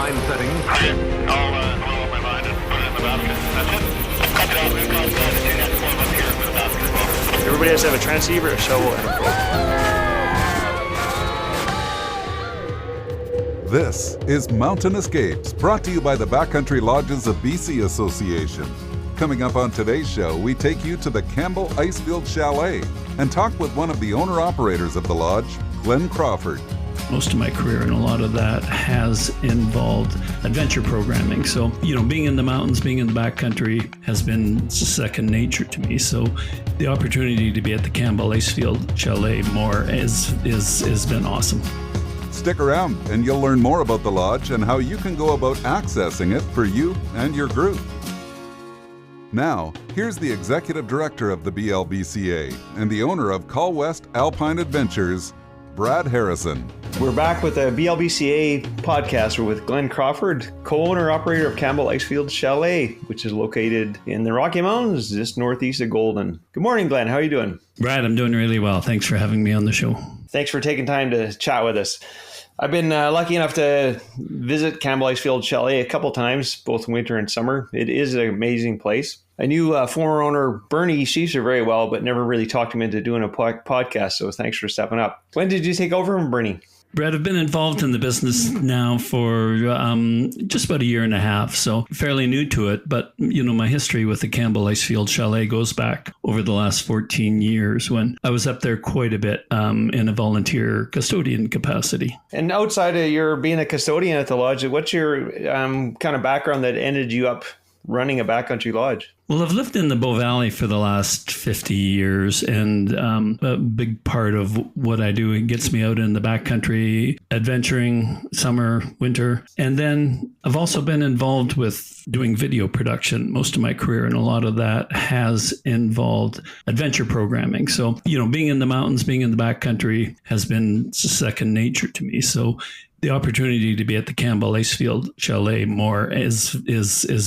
line settings. I'll my line and put it in the basket. That's it. Cut it off. We've got the net form up here with a basket as well. Everybody has to have a transceiver, a shovel, and a probe. This is Mountain Escapes, brought to you by the Backcountry Lodges of BC Association. Coming up on today's show, we take you to the Campbell Icefield Chalet and talk with one of the owner-operators of the lodge, Glen Crawford. Most of my career, and a lot of that has involved adventure programming. So, being in the mountains, being in the backcountry has been second nature to me. So the opportunity to be at the Campbell Icefield Chalet more has been awesome. Stick around and you'll learn more about the lodge and how you can go about accessing it for you and your group. Now, here's the executive director of the BLBCA and the owner of Call West Alpine Adventures, Brad Harrison. We're back with a BLBCA podcast. We're with Glen Crawford, co-owner-operator of Campbell Icefield Chalet, which is located in the Rocky Mountains, just northeast of Golden. Good morning, Glen. How are you doing? Brad, I'm doing really well. Thanks for having me on the show. Thanks for taking time to chat with us. I've been lucky enough to visit Campbell Icefield Chalet a couple times, both winter and summer. It is an amazing place. I knew former owner Bernie Schiesser very well, but never really talked him into doing a podcast. So thanks for stepping up. When did you take over from Bernie? Brad, I've been involved in the business now for just about a year and a half, so fairly new to it. But, my history with the Campbell Icefield Chalet goes back over the last 14 years when I was up there quite a bit in a volunteer custodian capacity. And outside of your being a custodian at the lodge, what's your kind of background that ended you up running a backcountry lodge? Well, I've lived in the Bow Valley for the last 50 years, and a big part of what I do, it gets me out in the backcountry, adventuring, summer, winter. And then I've also been involved with doing video production most of my career, and a lot of that has involved adventure programming. So, being in the mountains, being in the backcountry has been second nature to me. So the opportunity to be at the Campbell Icefield Chalet more has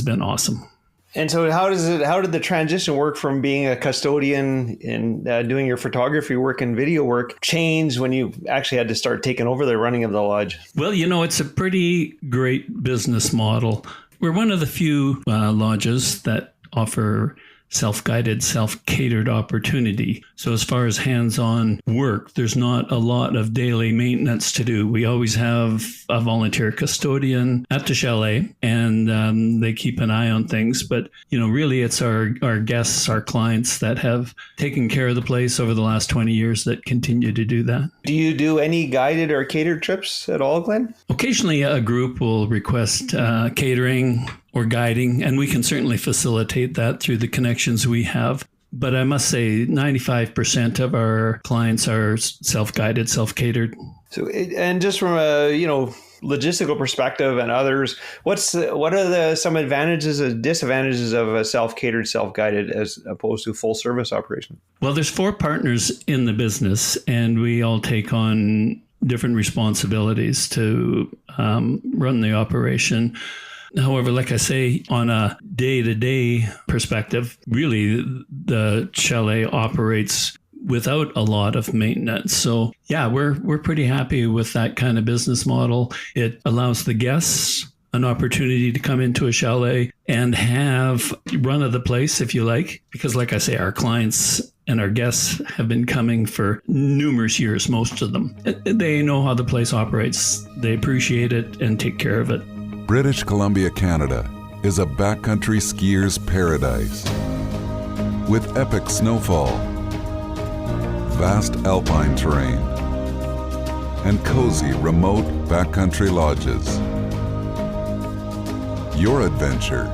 been awesome. And so how did the transition work from being a custodian and doing your photography work and video work change when you actually had to start taking over the running of the lodge? Well, it's a pretty great business model. We're one of the few lodges that offer self-guided, self-catered opportunity. So as far as hands-on work, there's not a lot of daily maintenance to do. We always have a volunteer custodian at the chalet, and they keep an eye on things. But, really it's our guests, our clients that have taken care of the place over the last 20 years that continue to do that. Do you do any guided or catered trips at all, Glen? Occasionally a group will request catering or guiding, and we can certainly facilitate that through the connections we have. But I must say 95% of our clients are self-guided, self-catered. So, and just from a, logistical perspective and others, what are some advantages and disadvantages of a self-catered, self-guided as opposed to full service operation? Well, there's 4 partners in the business, and we all take on different responsibilities to run the operation. However, like I say, on a day-to-day perspective, really the chalet operates without a lot of maintenance. So yeah, we're pretty happy with that kind of business model. It allows the guests an opportunity to come into a chalet and have run of the place, if you like, because like I say, our clients and our guests have been coming for numerous years, most of them. They know how the place operates. They appreciate it and take care of it. British Columbia, Canada is a backcountry skier's paradise. With epic snowfall, vast alpine terrain, and cozy remote backcountry lodges. Your adventure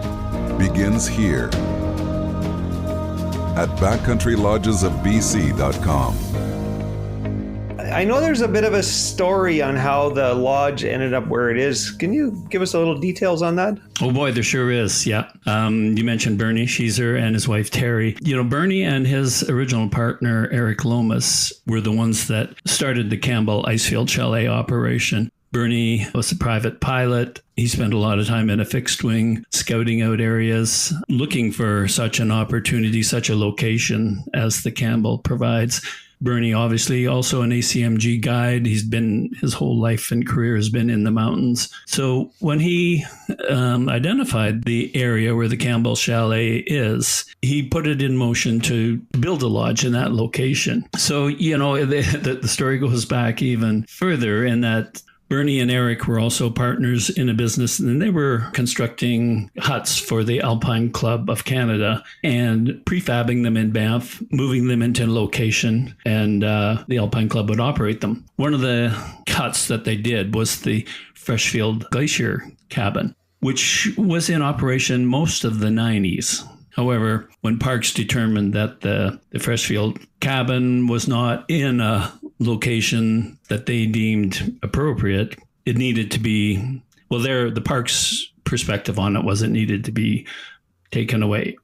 begins here at backcountrylodgesofbc.com. I know there's a bit of a story on how the lodge ended up where it is. Can you give us a little details on that? Oh boy, there sure is. Yeah. You mentioned Bernie Schiesser and his wife, Terry. Bernie and his original partner, Eric Lomas, were the ones that started the Campbell Icefield Chalet operation. Bernie was a private pilot. He spent a lot of time in a fixed wing, scouting out areas, looking for such an opportunity, such a location as the Campbell provides. Bernie, obviously, also an ACMG guide. His whole life and career has been in the mountains. So when he identified the area where the Campbell Chalet is, he put it in motion to build a lodge in that location. So, the story goes back even further in that Bernie and Eric were also partners in a business, and they were constructing huts for the Alpine Club of Canada and prefabbing them in Banff, moving them into location, and the Alpine Club would operate them. One of the huts that they did was the Freshfield Glacier cabin, which was in operation most of the 90s. However, when Parks determined that the Freshfield cabin was not in a location that they deemed appropriate, it needed to be, the Parks' perspective on it was it needed to be taken away.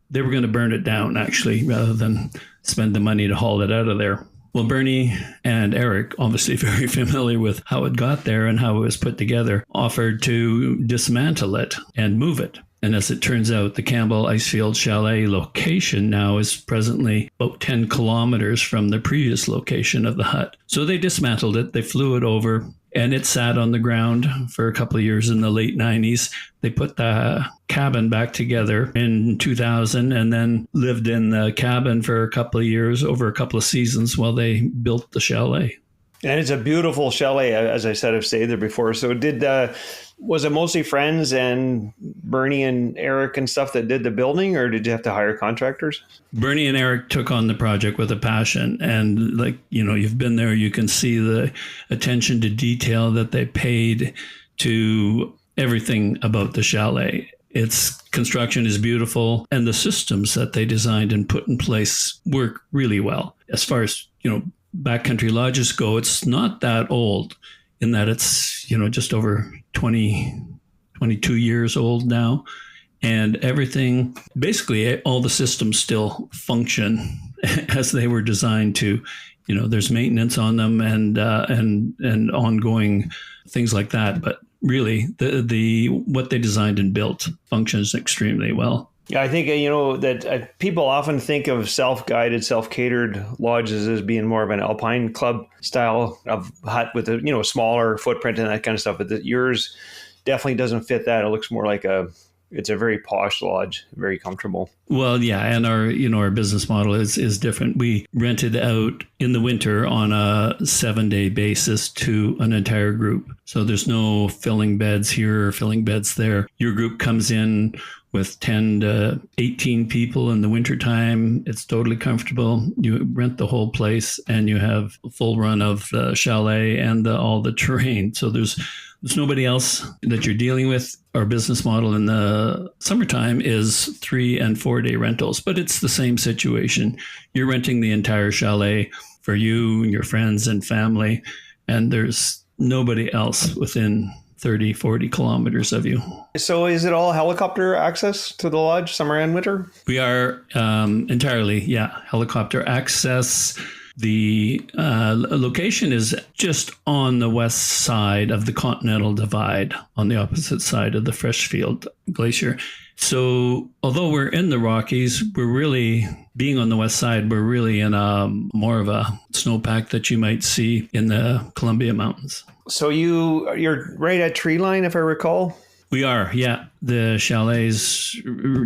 They were going to burn it down, actually, rather than spend the money to haul it out of there. Well, Bernie and Eric, obviously very familiar with how it got there and how it was put together, offered to dismantle it and move it. And as it turns out, the Campbell Icefield Chalet location now is presently about 10 kilometers from the previous location of the hut. So they dismantled it, they flew it over, and it sat on the ground for a couple of years in the late 90s. They put the cabin back together in 2000 and then lived in the cabin for a couple of years, over a couple of seasons, while they built the chalet. And it's a beautiful chalet. As I said, I've stayed there before. So was it mostly friends and Bernie and Eric and stuff that did the building, or did you have to hire contractors? Bernie and Eric took on the project with a passion. And you've been there, you can see the attention to detail that they paid to everything about the chalet. Its construction is beautiful, and the systems that they designed and put in place work really well. As far as, backcountry lodges go, it's not that old in that it's, just over 22 years old now. And everything, basically all the systems still function as they were designed to. There's maintenance on them and ongoing things like that. But really, the what they designed and built functions extremely well. Yeah, I think, that people often think of self-guided, self-catered lodges as being more of an Alpine Club style of hut with a, smaller footprint and that kind of stuff. But yours definitely doesn't fit that. It looks more like it's a very posh lodge, very comfortable. Well, yeah, and our business model is different. We rented out in the winter on a 7-day basis to an entire group. So there's no filling beds here or filling beds there. Your group comes in with 10 to 18 people in the wintertime. It's totally comfortable. You rent the whole place and you have a full run of the chalet and all the terrain. So there's nobody else that you're dealing with. Our business model in the summertime is 3 and 4 day rentals, but it's the same situation. You're renting the entire chalet for you and your friends and family, and there's nobody else within 30, 40 kilometers of you. So is it all helicopter access to the lodge summer and winter? We are entirely, helicopter access. The location is just on the west side of the Continental Divide, on the opposite side of the Freshfield Glacier. So although we're in the Rockies, we're really, being on the west side, we're really in more of a snowpack that you might see in the Columbia Mountains. So you're right at tree line, if I recall? We are, yeah. The chalet's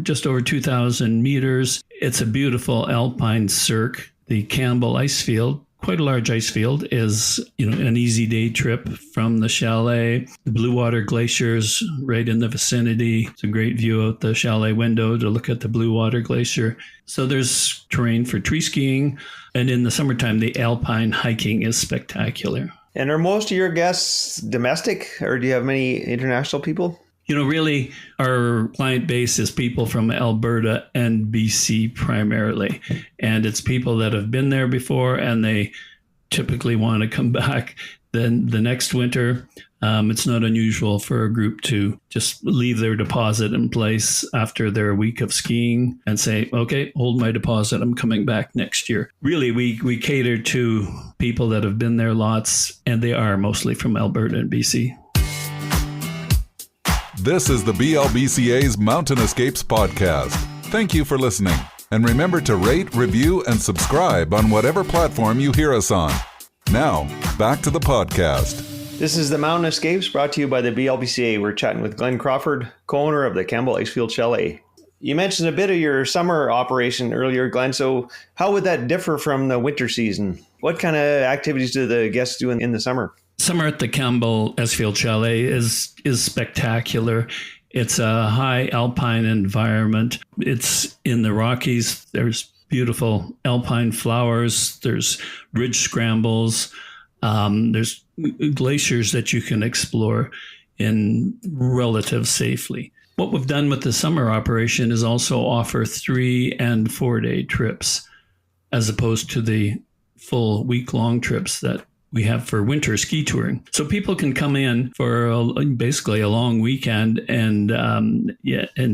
just over 2,000 meters. It's a beautiful alpine cirque. The Campbell Icefield, quite a large ice field, is an easy day trip from the chalet. The Blue Water Glacier's right in the vicinity. It's a great view out the chalet window to look at the Blue Water Glacier. So there's terrain for tree skiing. And in the summertime, the alpine hiking is spectacular. And are most of your guests domestic, or do you have many international people? Really, our client base is people from Alberta and BC primarily. And it's people that have been there before, and they typically want to come back then the next winter. It's not unusual for a group to just leave their deposit in place after their week of skiing and say, okay, hold my deposit, I'm coming back next year. Really, we cater to people that have been there lots, and they are mostly from Alberta and BC. This is the BLBCA's Mountain Escapes podcast. Thank you for listening. And remember to rate, review, and subscribe on whatever platform you hear us on. Now, back to the podcast. This is the Mountain Escapes, brought to you by the BLBCA. We're chatting with Glen Crawford, co-owner of the Campbell Icefield Chalet. You mentioned a bit of your summer operation earlier, Glen. So how would that differ from the winter season? What kind of activities do the guests do in the summer? Summer at the Campbell Icefield Chalet is spectacular. It's a high alpine environment. It's in the Rockies. There's beautiful alpine flowers. There's ridge scrambles. There's glaciers that you can explore in relative safely. What we've done with the summer operation is also offer 3 and 4 day trips, as opposed to the full week-long trips that we have for winter ski touring. So people can come in for basically a long weekend and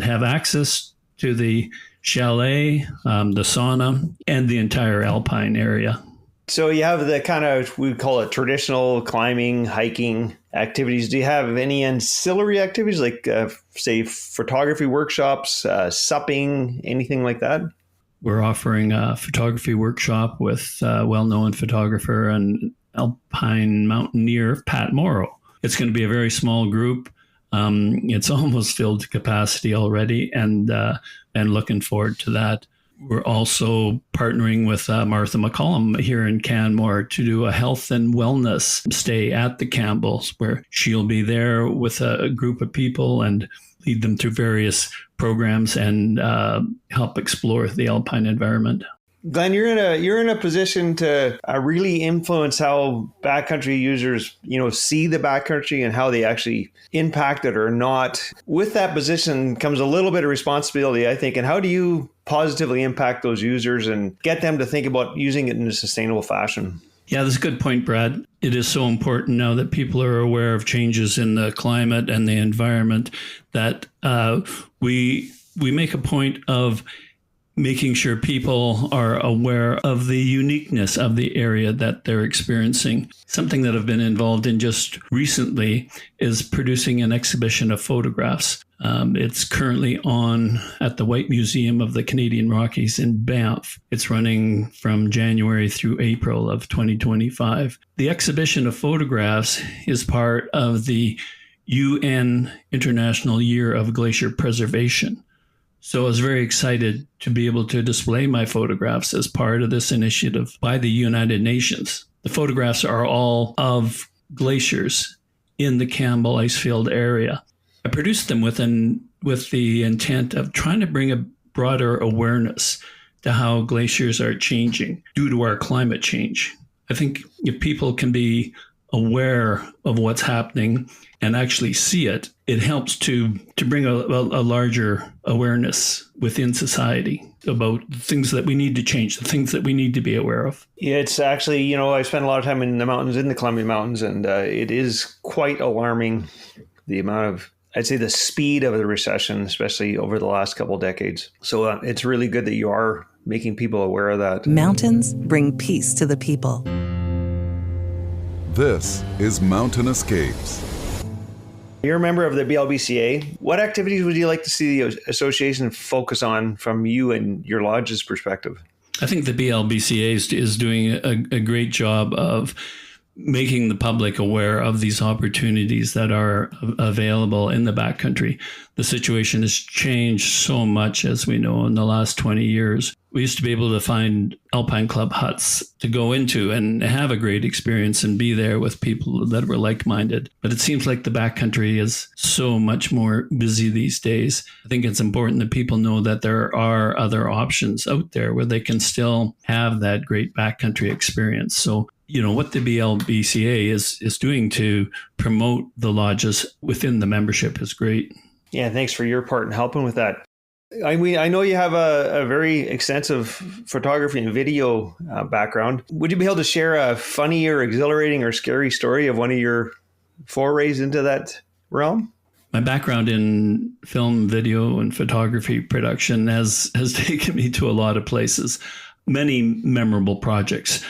have access to the chalet, the sauna, and the entire alpine area. So you have the kind of, we call it traditional climbing, hiking activities. Do you have any ancillary activities like, say, photography workshops, supping, anything like that? We're offering a photography workshop with a well-known photographer and alpine mountaineer, Pat Morrow. It's going to be a very small group. It's almost filled to capacity already, and looking forward to that. We're also partnering with Martha McCollum here in Canmore to do a health and wellness stay at the Campbells, where she'll be there with a group of people and lead them through various programs and help explore the alpine environment. Glen, you're in a position to really influence how backcountry users, see the backcountry and how they actually impact it or not. With that position comes a little bit of responsibility, I think. And how do you positively impact those users and get them to think about using it in a sustainable fashion? Yeah, that's a good point, Brad. It is so important now that people are aware of changes in the climate and the environment that we make a point of making sure people are aware of the uniqueness of the area that they're experiencing. Something that I've been involved in just recently is producing an exhibition of photographs. It's currently on at the White Museum of the Canadian Rockies in Banff. It's running from January through April of 2025. The exhibition of photographs is part of the UN International Year of Glacier Preservation. So I was very excited to be able to display my photographs as part of this initiative by the United Nations. The photographs are all of glaciers in the Campbell Icefield area. I produced them with the intent of trying to bring a broader awareness to how glaciers are changing due to our climate change. I think if people can be aware of what's happening and actually see it, it helps to bring a larger awareness within society about the things that we need to change, the things that we need to be aware of. Yeah, it's actually, I spend a lot of time in the mountains, in the Columbia Mountains, and it is quite alarming, the amount of, I'd say, the speed of the recession, especially over the last couple of decades. So it's really good that you are making people aware of that. Mountains bring peace to the people. This is Mountain Escapes. You're a member of the BLBCA. What activities would you like to see the association focus on from you and your lodge's perspective? I think the BLBCA is doing a great job of making the public aware of these opportunities that are available in the backcountry. The situation has changed so much, as we know, in the last 20 years. We used to be able to find Alpine Club huts to go into and have a great experience and be there with people that were like-minded. But it seems like the backcountry is so much more busy these days. I think it's important that people know that there are other options out there where they can still have that great backcountry experience. So, what the BLBCA is doing to promote the lodges within the membership is great. Yeah, thanks for your part in helping with that. I know you have a very extensive photography and video background. Would you be able to share a funny or exhilarating or scary story of one of your forays into that realm? My background in film, video, and photography production has taken me to a lot of places, many memorable projects.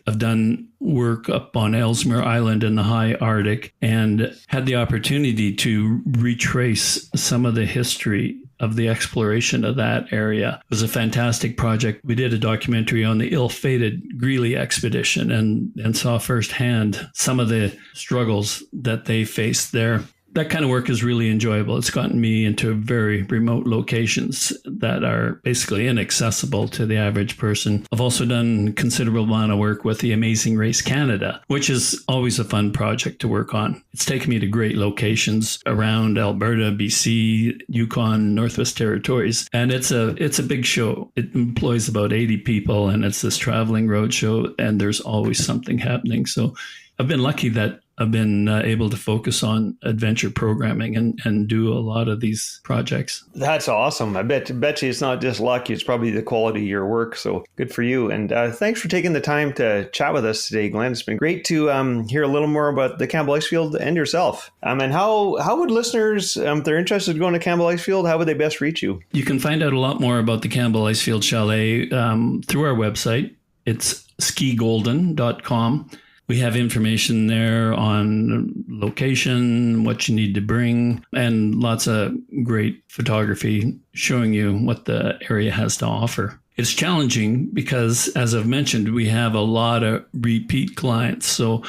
I've done work up on Ellesmere Island in the high Arctic and had the opportunity to retrace some of the history of the exploration of that area. It was a fantastic project. We did a documentary on the ill-fated Greeley expedition and saw firsthand some of the struggles that they faced there. That kind of work is really enjoyable. It's gotten me into very remote locations that are basically inaccessible to the average person. I've also done a considerable amount of work with the Amazing Race Canada, which is always a fun project to work on. It's taken me to great locations around Alberta, BC, Yukon, Northwest Territories. And it's a big show. It employs about 80 people, and it's this traveling road show, and there's always something happening. So I've been lucky that I've been able to focus on adventure programming and do a lot of these projects. That's awesome. I bet you it's not just luck, it's probably the quality of your work. So good for you. And thanks for taking the time to chat with us today, Glen. It's been great to hear a little more about the Campbell Icefield and yourself. And how would listeners, if they're interested in going to Campbell Icefield, how would they best reach you? You can find out a lot more about the Campbell Icefield Chalet through our website. It's skigolden.com. We have information there on location, what you need to bring, and lots of great photography showing you what the area has to offer. It's challenging because, as I've mentioned, we have a lot of repeat clients. So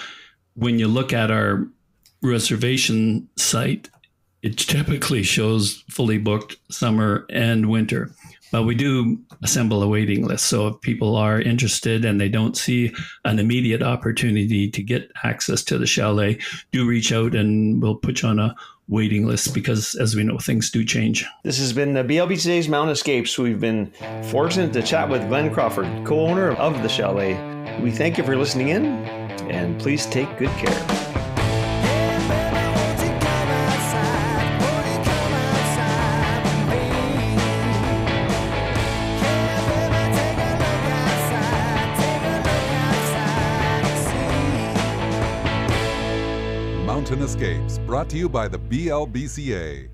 when you look at our reservation site, it typically shows fully booked summer and winter. But we do assemble a waiting list. So if people are interested and they don't see an immediate opportunity to get access to the chalet, do reach out and we'll put you on a waiting list because, as we know, things do change. This has been the BLBCA's Mountain Escapes. We've been fortunate to chat with Glen Crawford, co-owner of the chalet. We thank you for listening in, and please take good care. Mountain Escapes, brought to you by the BLBCA.